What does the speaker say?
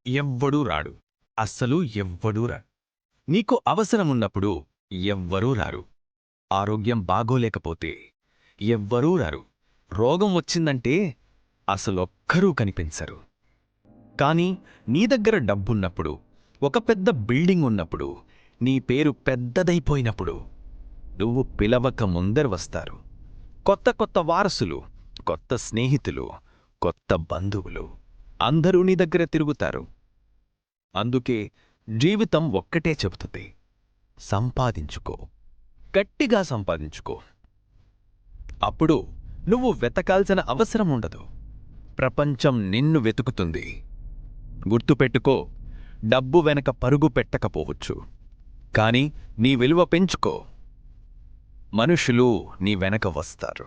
ఎవ్వడూ రాడు. అస్సలు ఎవ్వడూ రాడు. నీకు అవసరమున్నప్పుడు ఎవ్వరూ రారు. ఆరోగ్యం బాగోలేకపోతే ఎవ్వరూ రారు. రోగం వచ్చిందంటే అసలొక్కరూ కనిపించరు. కాని నీ దగ్గర డబ్బున్నప్పుడు, ఒక పెద్ద బిల్డింగ్ ఉన్నప్పుడు, నీ పేరు పెద్దదైపోయినప్పుడు నువ్వు పిలవక ముందర వస్తారు. కొత్త కొత్త వారసులు, కొత్త స్నేహితులు, కొత్త బంధువులు అందరూ నీ దగ్గర తిరుగుతారు. అందుకే జీవితం ఒక్కటే చెబుతుంది: సంపాదించుకో, గట్టిగా సంపాదించుకో. అప్పుడు నువ్వు వెతకాల్సిన అవసరం ఉండదు. ప్రపంచం నిన్ను వెతుకుతుంది. గుర్తుపెట్టుకో, డబ్బు వెనక పరుగు పెట్టకపోవచ్చు, కాని నీ విలువ పెంచుకో. మనుషులు నీ వెనక వస్తారు.